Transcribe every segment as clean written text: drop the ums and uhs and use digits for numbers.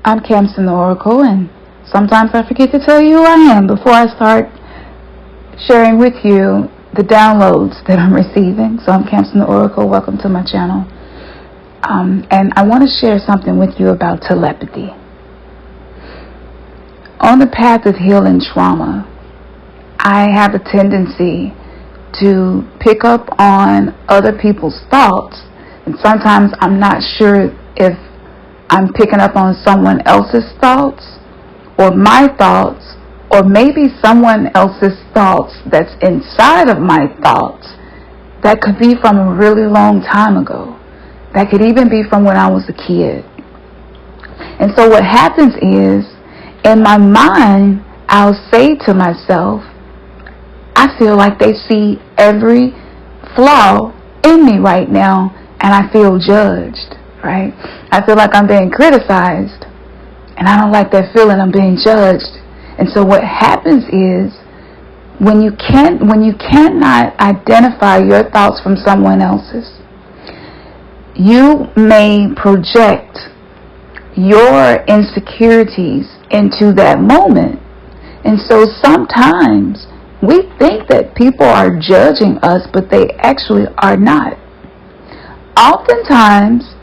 I'm Camson the Oracle, and sometimes I forget to tell you who I am before I start sharing with you the downloads that I'm receiving. So I'm Camson the Oracle. Welcome to my channel. And I want to share something with you about telepathy. On the path of healing trauma, I have a tendency to pick up on other people's thoughts, and sometimes I'm not sure if I'm picking up on someone else's thoughts or my thoughts, or maybe someone else's thoughts that's inside of my thoughts that could be from a really long time ago. That could even be from when I was a kid. And so what happens is, in my mind, I'll say to myself, I feel like they see every flaw in me right now, and I feel judged. Right? I feel like I'm being criticized, and I don't like that feeling. I'm being judged. And so what happens is, when you cannot identify your thoughts from someone else's, you may project your insecurities into that moment. And so sometimes we think that people are judging us, but they actually are not. Oftentimes,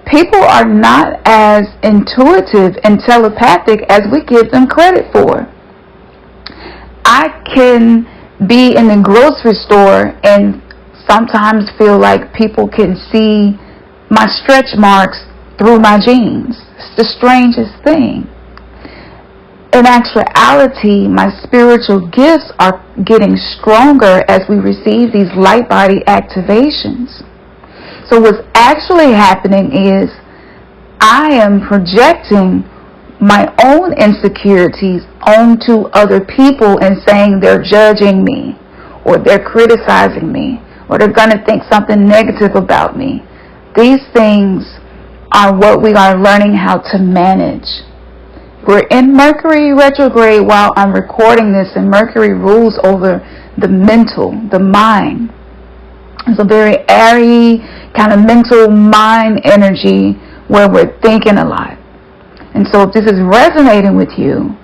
people are not as intuitive and telepathic as we give them credit for. I can be in the grocery store and sometimes feel like people can see my stretch marks through my jeans. It's the strangest thing. In actuality, my spiritual gifts are getting stronger as we receive these light body activations. So what's actually happening is I am projecting my own insecurities onto other people and saying they're judging me, or they're criticizing me, or they're going to think something negative about me. These things are what we are learning how to manage. We're in Mercury retrograde while I'm recording this, and Mercury rules over the mental, the mind. It's a very airy kind of mental mind energy where we're thinking a lot. And so if this is resonating with you,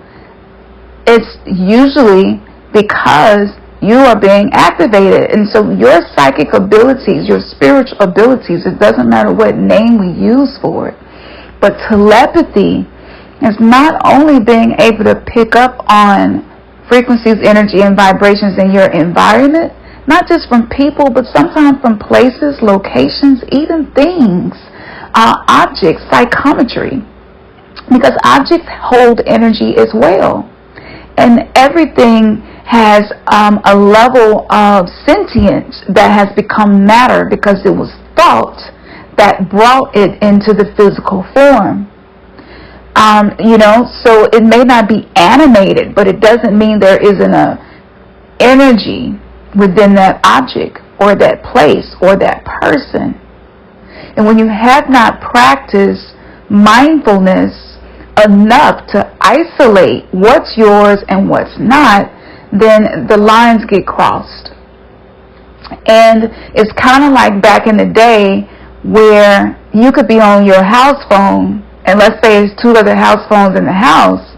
it's usually because you are being activated. And so your psychic abilities, your spiritual abilities, it doesn't matter what name we use for it, but telepathy is not only being able to pick up on frequencies, energy, and vibrations in your environment, not just from people, but sometimes from places, locations, even things, objects, psychometry. Because objects hold energy as well. And everything has a level of sentience that has become matter because it was thought that brought it into the physical form. So it may not be animated, but it doesn't mean there isn't a energy within that object or that place or that person. And when you have not practiced mindfulness enough to isolate what's yours and what's not, then the lines get crossed. And it's kind of like back in the day where you could be on your house phone, and let's say there's two other house phones in the house.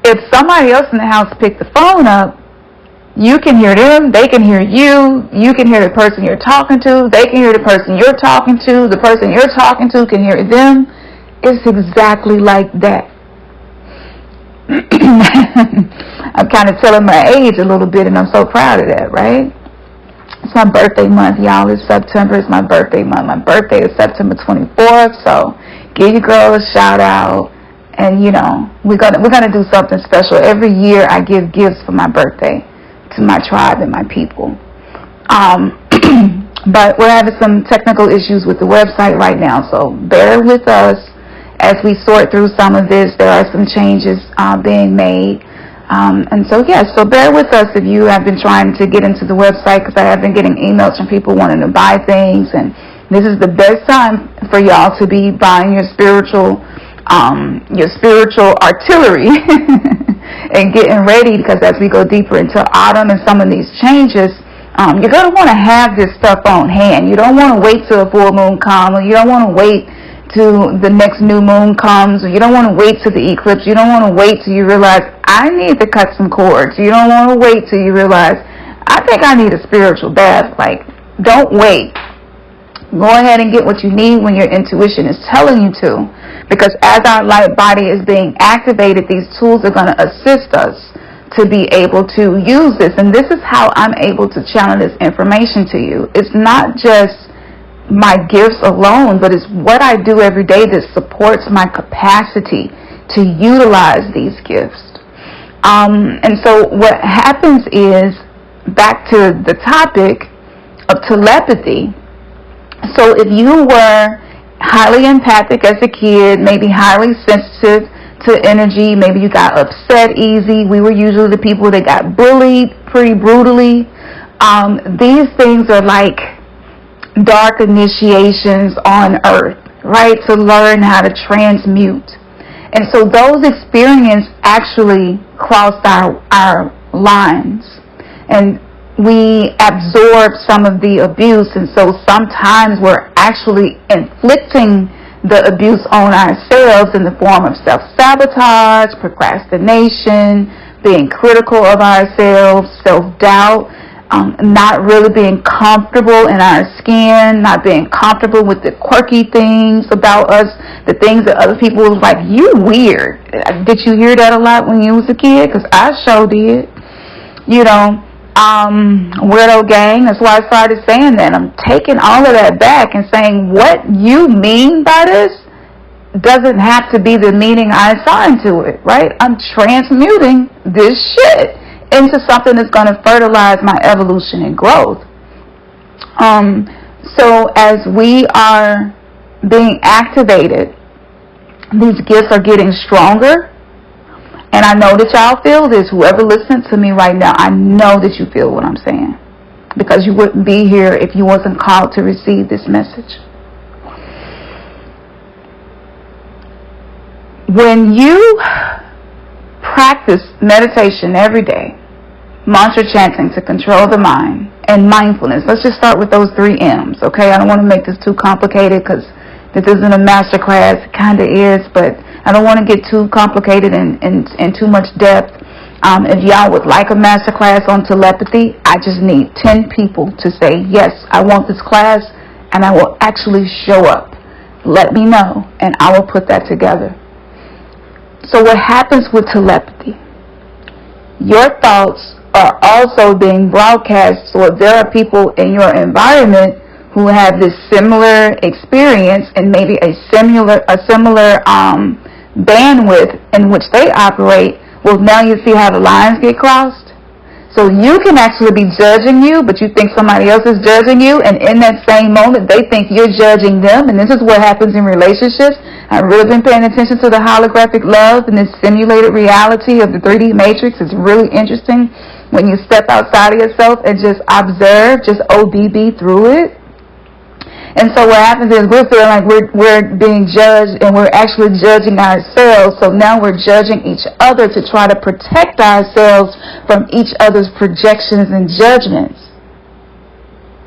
If somebody else in the house picked the phone up, you can hear them, they can hear you, you can hear the person you're talking to, they can hear the person you're talking to, the person you're talking to can hear them. It's exactly like that. I'm kind of telling my age a little bit, and I'm so proud of that, right? It's my birthday month, y'all. It's September. It's my birthday month. My birthday is September 24th, so give your girl a shout out. And we're gonna do something special. Every year I give gifts for my birthday to my tribe and my people. But we're having some technical issues with the website right now, so bear with us as we sort through some of this. There are some changes being made. And so bear with us if you have been trying to get into the website, because I have been getting emails from people wanting to buy things, and this is the best time for y'all to be buying your spiritual artillery and getting ready, because as we go deeper into autumn and some of these changes, you're going to want to have this stuff on hand. You don't want to wait till a full moon comes, or you don't want to wait to the next new moon comes, or you don't want to wait till the eclipse. You don't want to wait till you realize, I need to cut some cords. You don't want to wait till you realize, I think I need a spiritual bath. Like, don't wait. Go ahead and get what you need when your intuition is telling you to. Because as our light body is being activated, these tools are going to assist us to be able to use this. And this is how I'm able to channel this information to you. It's not just my gifts alone, but it's what I do every day that supports my capacity to utilize these gifts. And so what happens is, back to the topic of telepathy. So if you were highly empathic as a kid, maybe highly sensitive to energy, maybe you got upset easy. We were usually the people that got bullied pretty brutally. These things are like dark initiations on earth, right? To learn how to transmute. And so those experiences actually crossed our lines. And we absorb some of the abuse, and so sometimes we're actually inflicting the abuse on ourselves in the form of self-sabotage, procrastination, being critical of ourselves, self-doubt, not really being comfortable in our skin, not being comfortable with the quirky things about us, the things that other people was like, you weird. Did you hear that a lot when you was a kid? Because I sure did. You know, weirdo gang. That's why I started saying that. I'm taking all of that back and saying, what you mean by this doesn't have to be the meaning I assign to it, right? I'm transmuting this shit into something that's going to fertilize my evolution and growth. So as we are being activated, these gifts are getting stronger. And I know that y'all feel this. Whoever listens to me right now, I know that you feel what I'm saying. Because you wouldn't be here if you wasn't called to receive this message. When you practice meditation every day, mantra chanting to control the mind, and mindfulness. Let's just start with those 3 M's, okay? I don't want to make this too complicated because this isn't a master class. It kind of is, but I don't want to get too complicated and too much depth. If y'all would like a master class on telepathy, I just need 10 people to say, yes, I want this class, and I will actually show up. Let me know, and I will put that together. So what happens with telepathy? Your thoughts are also being broadcast, so if there are people in your environment who have this similar experience and maybe a similar bandwidth in which they operate, well, now you see how the lines get crossed. So you can actually be judging you, but you think somebody else is judging you, and in that same moment they think you're judging them. And this is what happens in relationships. I've really been paying attention to the holographic love and this simulated reality of the 3D matrix. It's really interesting when you step outside of yourself and just observe, just OBB through it. And so what happens is we're feeling like we're being judged, and we're actually judging ourselves. So now we're judging each other to try to protect ourselves from each other's projections and judgments.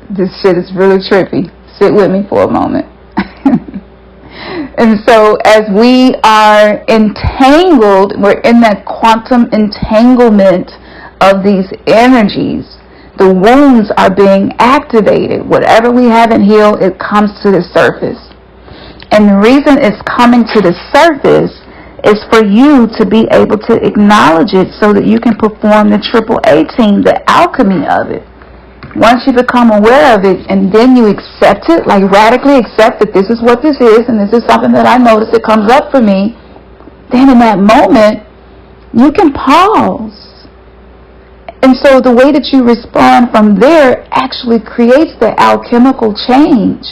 This shit is really trippy. Sit with me for a moment. And so as we are entangled, we're in that quantum entanglement of these energies. The wounds are being activated. Whatever we haven't healed, it comes to the surface. And the reason it's coming to the surface is for you to be able to acknowledge it so that you can perform the AAA team, the alchemy of it. Once you become aware of it and then you accept it, like radically accept that this is what this is and this is something that I notice that comes up for me, then in that moment, you can pause. And so the way that you respond from there actually creates the alchemical change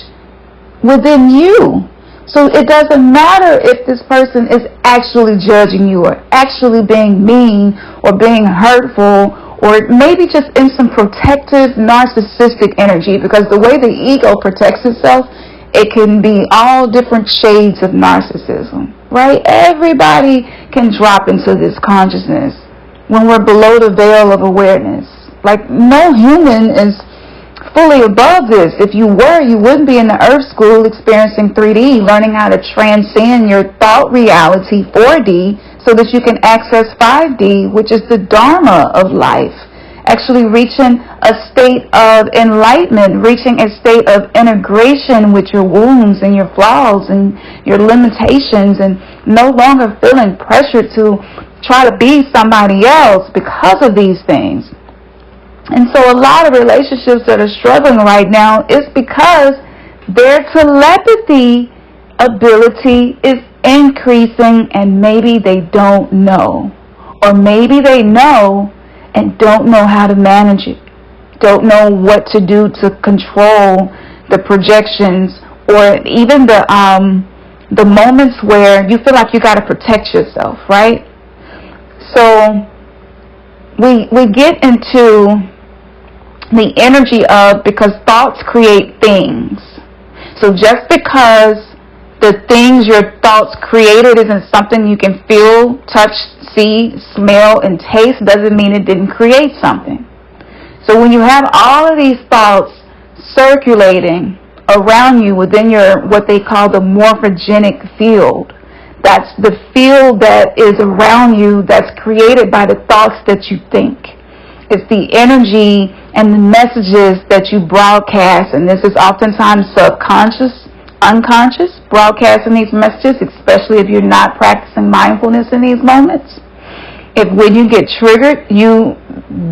within you. So it doesn't matter if this person is actually judging you or actually being mean or being hurtful or maybe just in some protective narcissistic energy, because the way the ego protects itself, it can be all different shades of narcissism, right? Everybody can drop into this consciousness when we're below the veil of awareness. Like, no human is fully above this. If you were, you wouldn't be in the earth school experiencing 3D, learning how to transcend your thought reality 4D so that you can access 5D, which is the Dharma of life. Actually reaching a state of enlightenment, reaching a state of integration with your wounds and your flaws and your limitations, and no longer feeling pressure to try to be somebody else because of these things. And so a lot of relationships that are struggling right now is because their telepathy ability is increasing, and maybe they don't know. Or maybe they know and don't know how to manage it. Don't know what to do to control the projections, or even the moments where you feel like you got to protect yourself, right? So we get into the energy of, because thoughts create things. So just because the things your thoughts created isn't something you can feel, touch, see, smell, and taste, doesn't mean it didn't create something. So when you have all of these thoughts circulating around you within your, what they call the morphogenic field, that's the field that is around you that's created by the thoughts that you think. It's the energy and the messages that you broadcast, and this is oftentimes subconscious, unconscious, broadcasting these messages, especially if you're not practicing mindfulness in these moments. If when you get triggered, you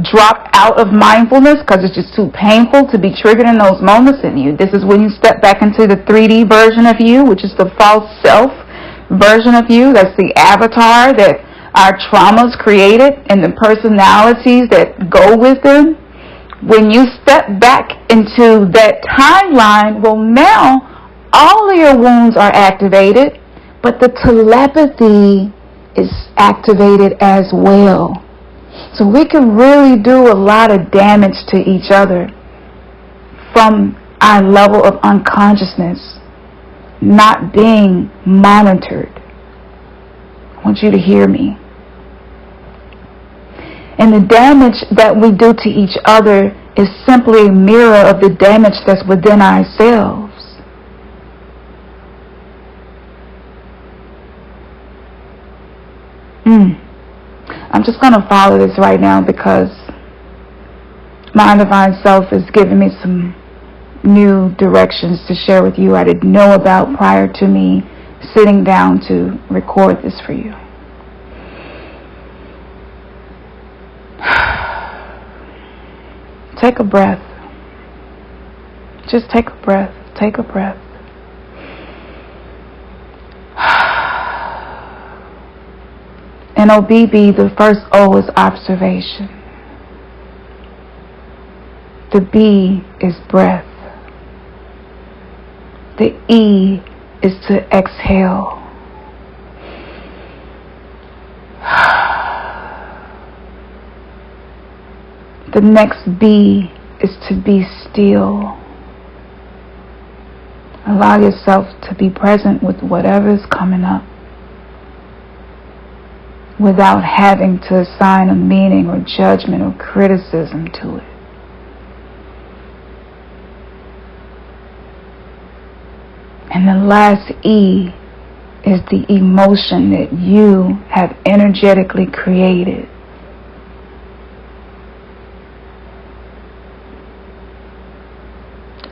drop out of mindfulness because it's just too painful to be triggered in those moments, and this is when you step back into the 3D version of you, which is the false self version of you. That's the avatar that our traumas created and the personalities that go with them. When you step back into that timeline, well, now all of your wounds are activated, but the telepathy is activated as well. So we can really do a lot of damage to each other from our level of unconsciousness not being monitored. I want you to hear me. And the damage that we do to each other is simply a mirror of the damage that's within ourselves. I'm just going to follow this right now because my divine self is giving me some new directions to share with you I didn't know about prior to me sitting down to record this for you. Take a breath. Just take a breath. Take a breath. In OBB, the first O is observation. The B is breath. The E is to exhale. The next B is to be still. Allow yourself to be present with whatever is coming up without having to assign a meaning or judgment or criticism to it. And the last E is the emotion that you have energetically created.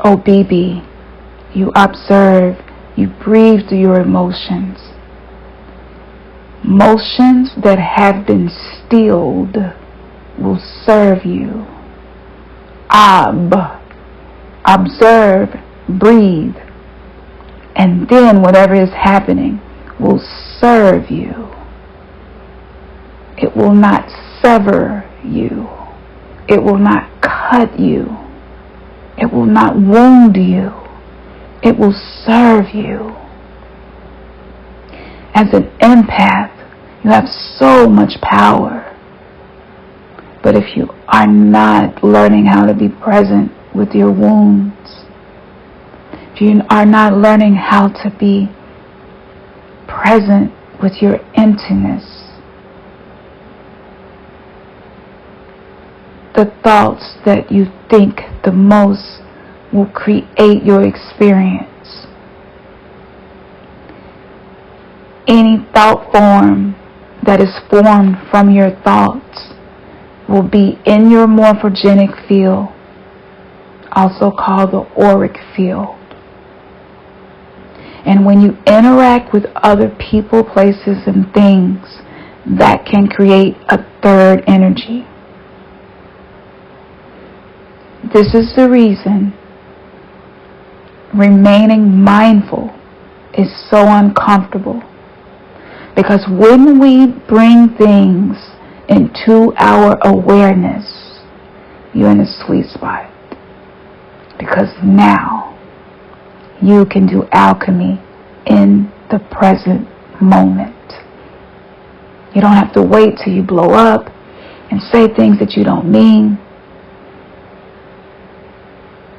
OBB, you observe, you breathe through your emotions. Motions that have been stilled will serve you. Observe, breathe, and then whatever is happening will serve you. It will not sever you. It will not cut you. It will not wound you. It will serve you. As an empath, you have so much power. But if you are not learning how to be present with your wounds, if you are not learning how to be present with your emptiness, the thoughts that you think the most will create your experience. Any thought form that is formed from your thoughts will be in your morphogenic field, also called the auric field. And when you interact with other people, places, and things, that can create a third energy. This is the reason remaining mindful is so uncomfortable. Because when we bring things into our awareness, you're in a sweet spot. Because now you can do alchemy in the present moment. You don't have to wait till you blow up and say things that you don't mean.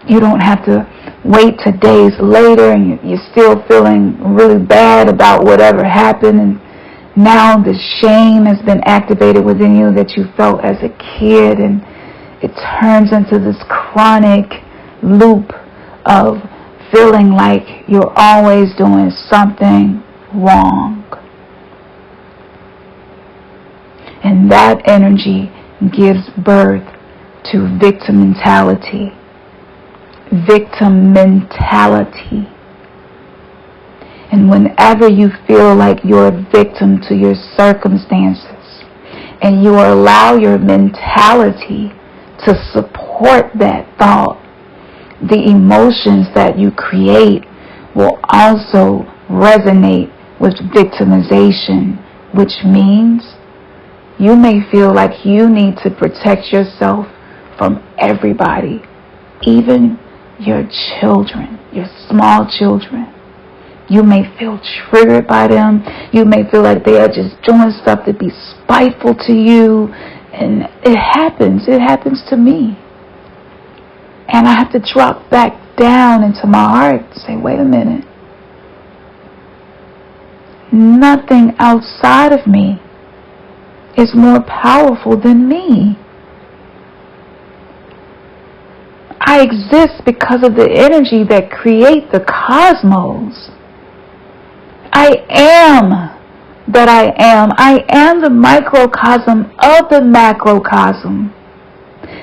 You don't have to wait till days later and you're still feeling really bad about whatever happened, and now the shame has been activated within you that you felt as a kid, and it turns into this chronic loop of feeling like you're always doing something wrong. And that energy gives birth to victim mentality. Victim mentality. And whenever you feel like you're a victim to your circumstances, and you allow your mentality to support that thought, the emotions that you create will also resonate with victimization, which means you may feel like you need to protect yourself from everybody, even your children, your small children. You may feel triggered by them. You may feel like they are just doing stuff to be spiteful to you. And it happens. It happens to me. And I have to drop back down into my heart and say, wait a minute. Nothing outside of me is more powerful than me. I exist because of the energy that creates the cosmos. I am that I am. I am the microcosm of the macrocosm.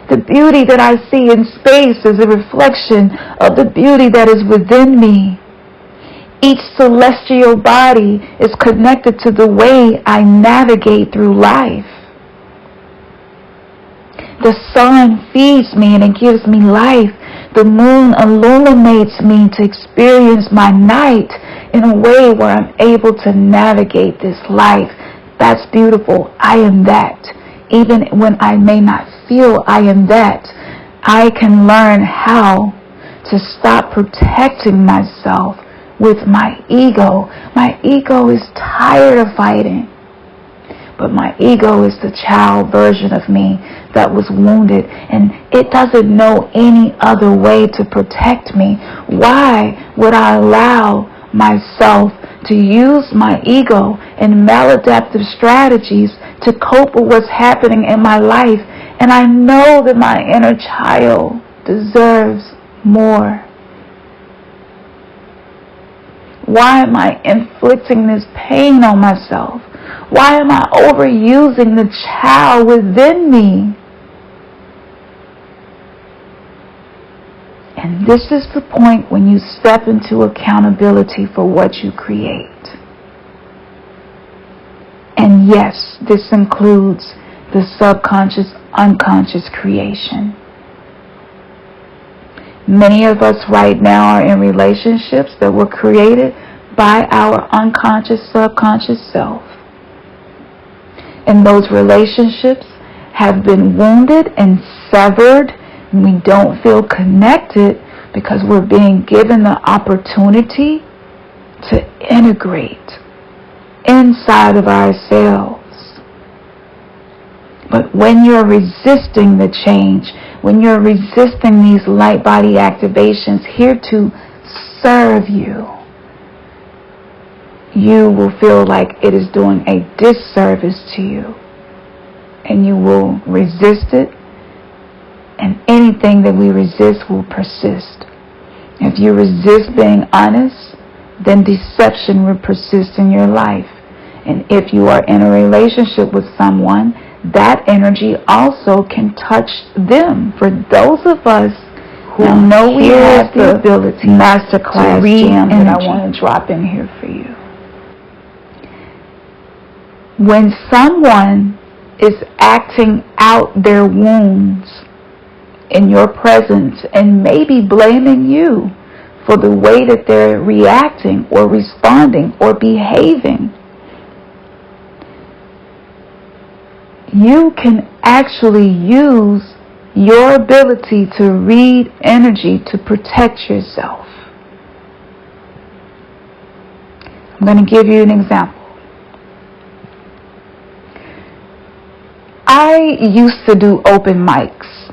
The beauty that I see in space is a reflection of the beauty that is within me. Each celestial body is connected to the way I navigate through life. The sun feeds me and it gives me life. The moon illuminates me to experience my night in a way where I'm able to navigate this life. That's beautiful. I am that. Even when I may not feel I am that, I can learn how to stop protecting myself with my ego. My ego is tired of fighting. But my ego is the child version of me that was wounded, and it doesn't know any other way to protect me. Why would I allow myself to use my ego and maladaptive strategies to cope with what's happening in my life? And I know that my inner child deserves more. Why am I inflicting this pain on myself? Why am I overusing the child within me? And this is the point when you step into accountability for what you create. And yes, this includes the subconscious, unconscious creation. Many of us right now are in relationships that were created by our unconscious, subconscious self. And those relationships have been wounded and severed. And we don't feel connected because we're being given the opportunity to integrate inside of ourselves. But when you're resisting the change, when you're resisting these light body activations here to serve you, you will feel like it is doing a disservice to you. And you will resist it. And anything that we resist will persist. If you resist being honest, then deception will persist in your life. And if you are in a relationship with someone, that energy also can touch them. For those of us who know we have the ability masterclass to read gem that I want to drop in here for you. When someone is acting out their wounds in your presence and maybe blaming you for the way that they're reacting or responding or behaving, you can actually use your ability to read energy to protect yourself. I'm going to give you an example. I used to do open mics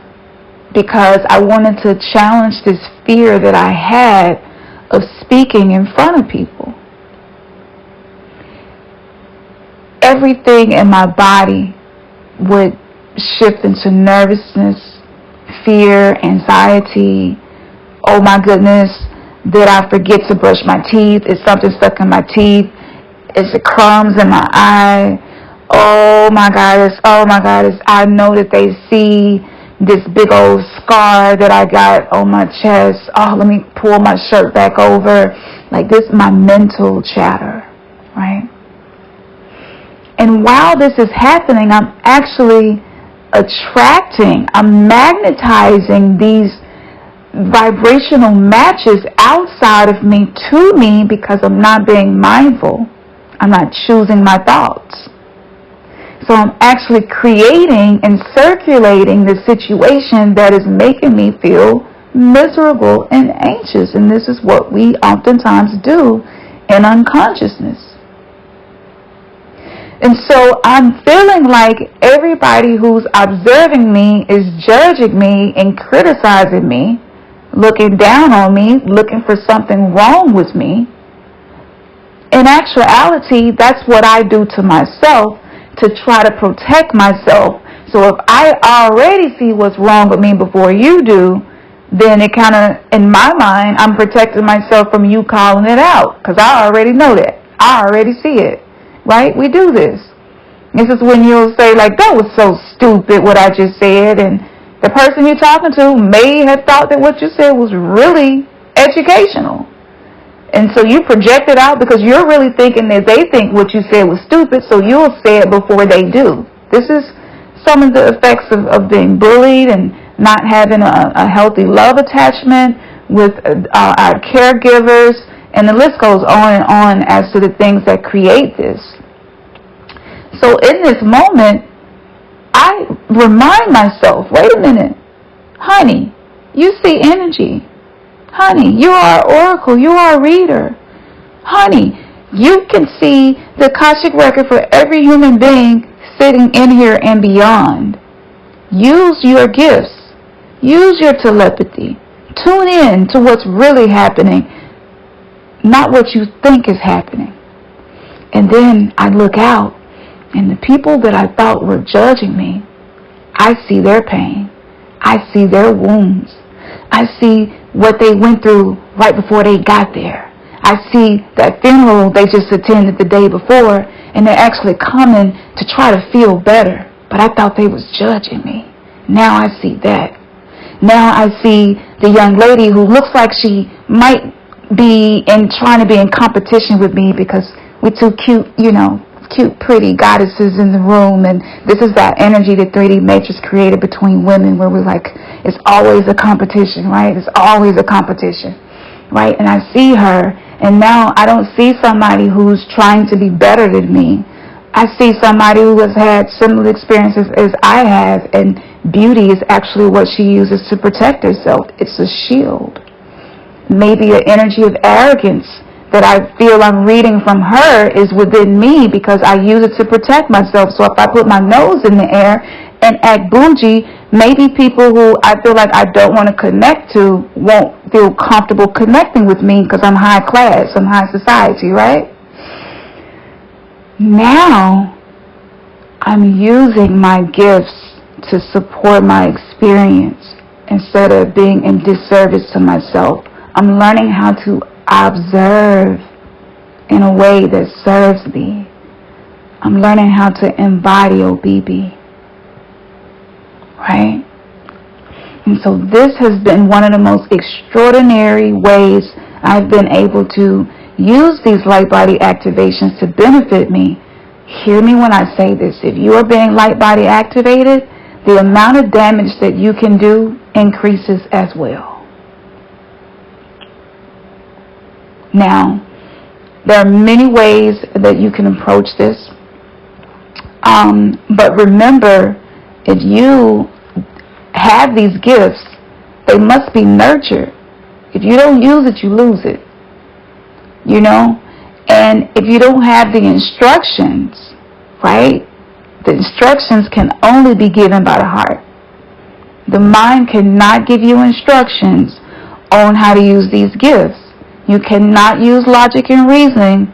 because I wanted to challenge this fear that I had of speaking in front of people. Everything in my body would shift into nervousness, fear, anxiety. Oh my goodness, did I forget to brush my teeth? Is something stuck in my teeth? Is it crumbs in my eye? Oh my goodness, I know that they see this big old scar that I got on my chest. Oh, let me pull my shirt back over. Like this, my mental chatter, right? And while this is happening, I'm actually I'm magnetizing these vibrational matches outside of me to me because I'm not being mindful. I'm not choosing my thoughts. So I'm actually creating and circulating the situation that is making me feel miserable and anxious. And this is what we oftentimes do in unconsciousness. And so I'm feeling like everybody who's observing me is judging me and criticizing me, looking down on me, looking for something wrong with me. In actuality, that's what I do to myself to try to protect myself. So if I already see what's wrong with me before you do, then it kind of, in my mind, I'm protecting myself from you calling it out because I already know that. I already see it. Right? We do this. This is when you'll say, like, that was so stupid what I just said, and the person you're talking to may have thought that what you said was really educational. And so you project it out because you're really thinking that they think what you said was stupid, so you'll say it before they do. This is some of the effects of being bullied and not having a healthy love attachment with our caregivers. And the list goes on and on as to the things that create this. So in this moment, I remind myself, wait a minute, honey, you see energy. Honey, you are an oracle. You are a reader. Honey, you can see the Akashic record for every human being sitting in here and beyond. Use your gifts. Use your telepathy. Tune in to what's really happening, not what you think is happening. And then I look out, and the people that I thought were judging me, I see their pain. I see their wounds. I see what they went through right before they got there. I see that funeral they just attended the day before, and they're actually coming to try to feel better. But I thought they was judging me. Now I see that. Now I see the young lady who looks like she might be trying to be in competition with me because we're too cute, cute, pretty goddesses in the room. And this is that energy that 3D Matrix created between women where we're like, it's always a competition, right? It's always a competition, right? And I see her, and now I don't see somebody who's trying to be better than me. I see somebody who has had similar experiences as I have, and beauty is actually what she uses to protect herself. It's a shield. Maybe an energy of arrogance that I feel I'm reading from her is within me because I use it to protect myself. So if I put my nose in the air and act bougie, maybe people who I feel like I don't want to connect to won't feel comfortable connecting with me because I'm high class, I'm high society, right? Now, I'm using my gifts to support my experience instead of being in disservice to myself. I'm learning how to observe in a way that serves me. I'm learning how to embody OBB. Right? And so this has been one of the most extraordinary ways I've been able to use these light body activations to benefit me. Hear me when I say this. If you are being light body activated, the amount of damage that you can do increases as well. Now, there are many ways that you can approach this. But remember, if you have these gifts, they must be nurtured. If you don't use it, you lose it. You know? And if you don't have the instructions, right? The instructions can only be given by the heart. The mind cannot give you instructions on how to use these gifts. You cannot use logic and reasoning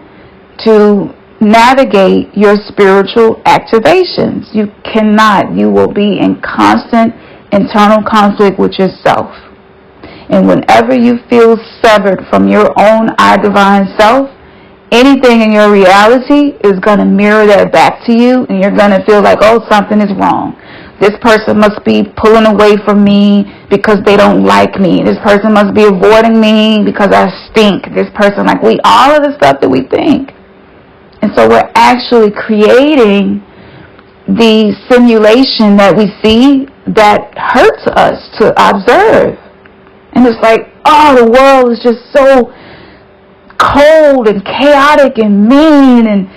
to navigate your spiritual activations. You cannot. You will be in constant internal conflict with yourself. And whenever you feel severed from your own I divine self, anything in your reality is going to mirror that back to you, and you're going to feel like, oh, something is wrong. This person must be pulling away from me because they don't like me. This person must be avoiding me because I stink. This person, like, all of the stuff that we think. And so we're actually creating the simulation that we see that hurts us to observe. And it's like, oh, the world is just so cold and chaotic and mean, and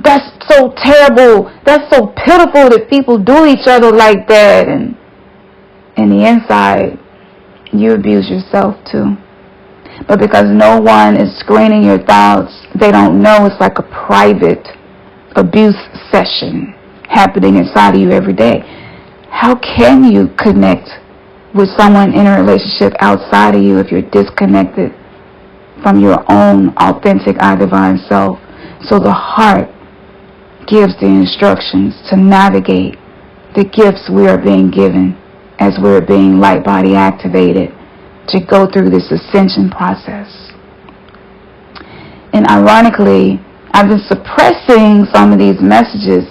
that's so terrible. That's so pitiful that people do each other like that. And in the inside, you abuse yourself too. But because no one is screening your thoughts, they don't know. It's like a private abuse session happening inside of you every day. How can you connect with someone in a relationship outside of you if you're disconnected from your own authentic I divine self? So the heart gives the instructions to navigate the gifts we are being given as we're being light body activated to go through this ascension process. And ironically, I've been suppressing some of these messages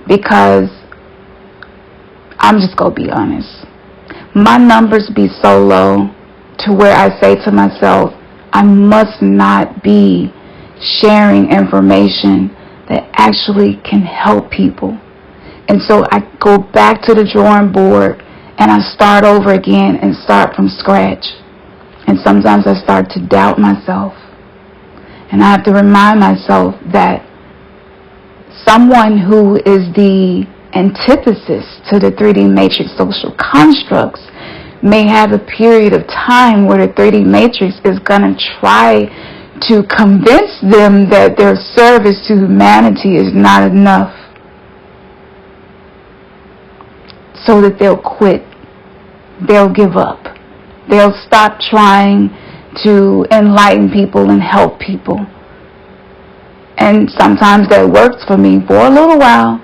because I'm just going to be honest. My numbers be so low to where I say to myself, I must not be sharing information that actually can help people. And so I go back to the drawing board and I start over again and start from scratch. And sometimes I start to doubt myself. And I have to remind myself that someone who is the antithesis to the 3D matrix social constructs may have a period of time where the 3D matrix is going to try to convince them that their service to humanity is not enough, so that they'll quit, they'll give up, they'll stop trying to enlighten people and help people. And sometimes that works for me for a little while,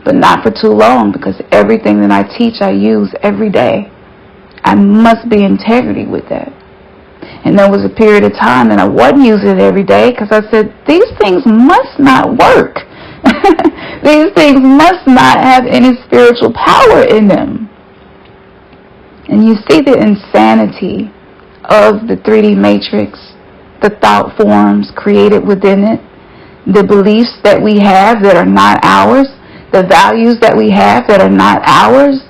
but not for too long, because everything that I teach I use every day. I must be integrity with that. And there was a period of time that I wasn't using it every day because I said, these things must not work. These things must not have any spiritual power in them. And you see the insanity of the 3D matrix, the thought forms created within it, the beliefs that we have that are not ours, the values that we have that are not ours,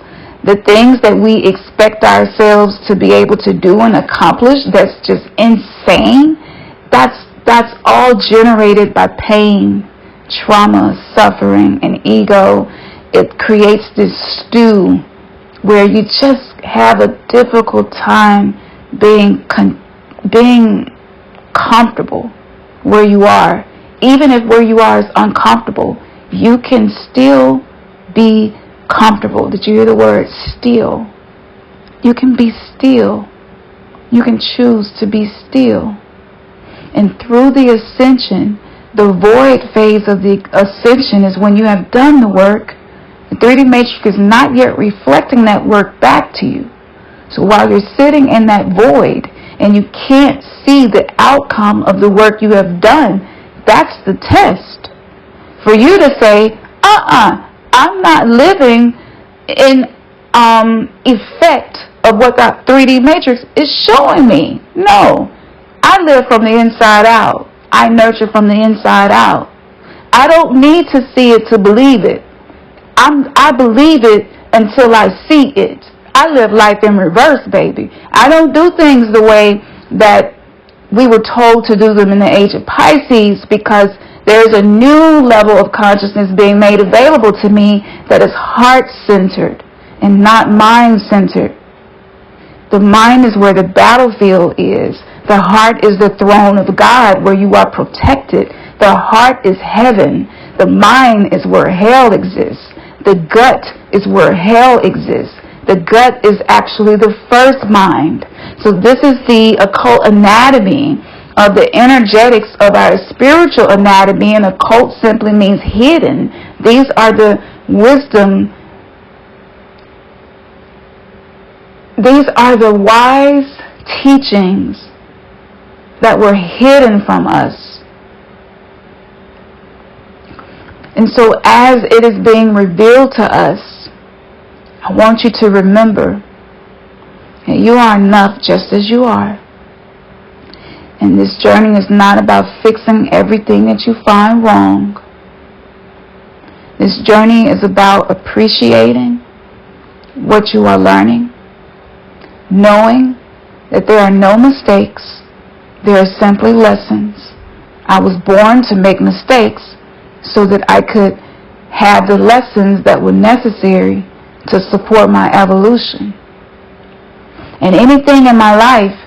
the things that we expect ourselves to be able to do and accomplish that's just insane. That's all generated by pain, trauma, suffering, and ego. It creates this stew where you just have a difficult time being comfortable where you are. Even if where you are is uncomfortable, you can still be comfortable. Did you hear the word still? You can be still. You can choose to be still. And through the ascension, the void phase of the ascension is when you have done the work. The 3D matrix is not yet reflecting that work back to you. So while you're sitting in that void and you can't see the outcome of the work you have done, that's the test. For you to say, I'm not living in effect of what that 3D matrix is showing me. No, I live from the inside out. I nurture from the inside out. I don't need to see it to believe it. I believe it until I see it. I live life in reverse, baby. I don't do things the way that we were told to do them in the age of Pisces, because there's a new level of consciousness being made available to me that is heart-centered and not mind-centered. The mind is where the battlefield is. The heart is the throne of God, where you are protected. The heart is heaven. The mind is where hell exists. The gut is where hell exists. The gut is actually the first mind. So this is the occult anatomy of the energetics of our spiritual anatomy, and occult simply means hidden. These are the wisdom. These are the wise teachings that were hidden from us. And so as it is being revealed to us, I want you to remember that you are enough just as you are. And this journey is not about fixing everything that you find wrong. This journey is about appreciating what you are learning, knowing that there are no mistakes, there are simply lessons. I was born to make mistakes so that I could have the lessons that were necessary to support my evolution. And anything in my life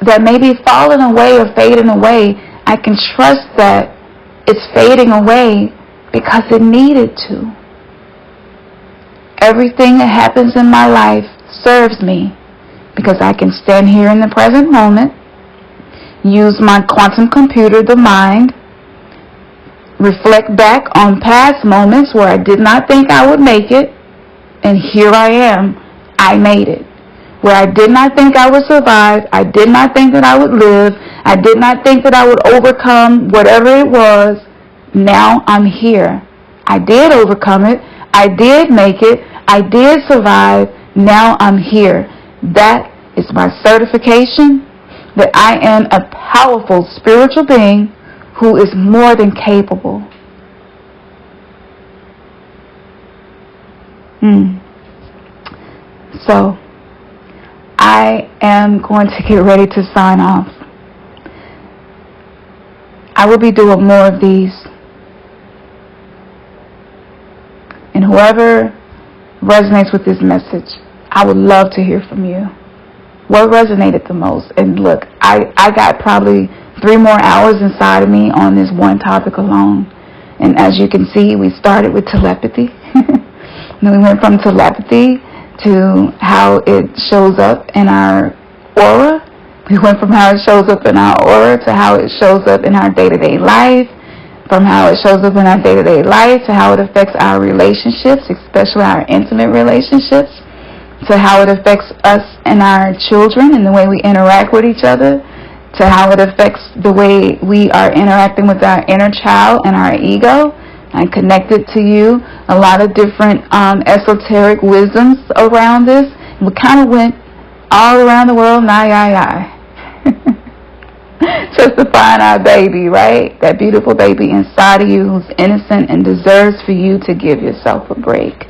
that may be falling away or fading away, I can trust that it's fading away because it needed to. Everything that happens in my life serves me, because I can stand here in the present moment, use my quantum computer, the mind, reflect back on past moments where I did not think I would make it, and here I am, I made it. Where I did not think I would survive, I did not think that I would live, I did not think that I would overcome whatever it was, now I'm here. I did overcome it, I did make it, I did survive, now I'm here. That is my certification that I am a powerful spiritual being who is more than capable. So, I am going to get ready to sign off. I will be doing more of these. And whoever resonates with this message, I would love to hear from you. What resonated the most? And look, I got probably 3 more hours inside of me on this one topic alone. And as you can see, we started with telepathy. Then we went from telepathy to how it shows up in our aura. We went from how it shows up in our aura to how it shows up in our day-to-day life. From how it shows up in our day-to-day life to how it affects our relationships, especially our intimate relationships, to how it affects us and our children and the way we interact with each other, to how it affects the way we are interacting with our inner child and our ego. I connected to you a lot of different esoteric wisdoms around this. We kind of went all around the world, justifying our baby, right? That beautiful baby inside of you who's innocent and deserves for you to give yourself a break.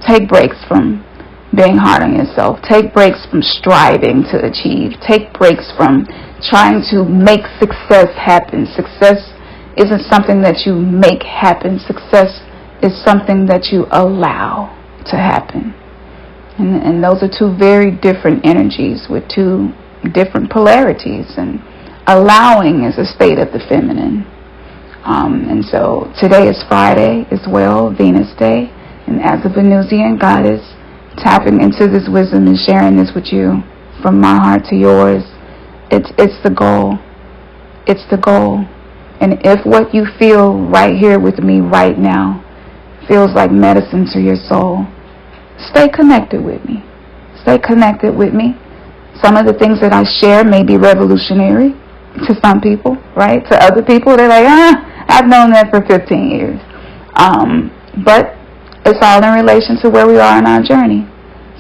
Take breaks from being hard on yourself. Take breaks from striving to achieve. Take breaks from trying to make success happen. Success isn't something that you make happen. Success is something that you allow to happen. And those are 2 very different energies with 2 different polarities. And allowing is a state of the feminine. And so today is Friday as well, Venus Day. And as a Venusian goddess, tapping into this wisdom and sharing this with you from my heart to yours, it's the goal. It's the goal. And if what you feel right here with me right now feels like medicine to your soul, stay connected with me. Stay connected with me. Some of the things that I share may be revolutionary to some people, right? To other people, they're like, I've known that for 15 years. But it's all in relation to where we are in our journey.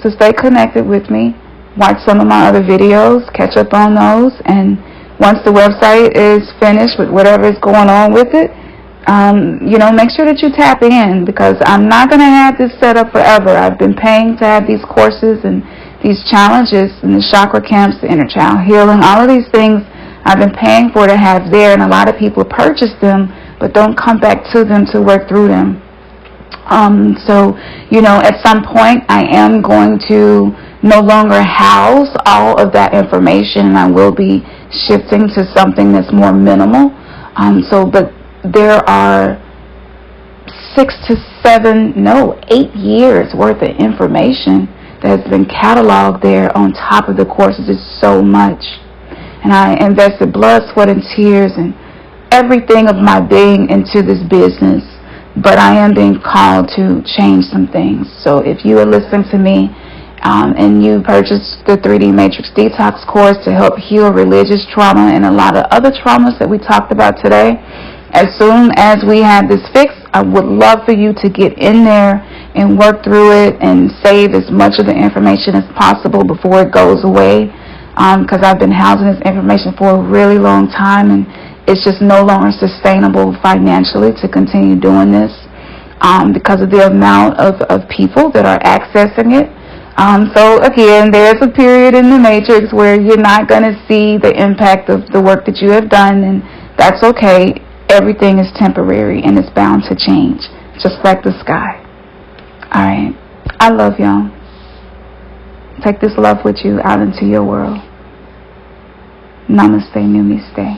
So stay connected with me. Watch some of my other videos. Catch up on those. And once the website is finished with whatever is going on with it, make sure that you tap in, because I'm not going to have this set up forever. I've been paying to have these courses and these challenges and the chakra camps, the inner child healing, all of these things I've been paying for to have there, and a lot of people purchase them but don't come back to them to work through them. At some point I am going to no longer house all of that information, and I will be shifting to something that's more minimal. But there are 8 years worth of information that has been cataloged there on top of the courses. It's so much. And I invested blood, sweat, and tears and everything of my being into this business. But I am being called to change some things. So if you are listening to me and you purchased the 3D Matrix Detox course to help heal religious trauma and a lot of other traumas that we talked about today, as soon as we have this fixed, I would love for you to get in there and work through it and save as much of the information as possible before it goes away, because I've been housing this information for a really long time, and it's just no longer sustainable financially to continue doing this because of the amount of people that are accessing it. So again, there's a period in the matrix where you're not going to see the impact of the work that you have done, and that's okay. Everything is temporary and it's bound to change, just like the sky. Alright, I love y'all. Take this love with you out into your world. Namaste, Namaste.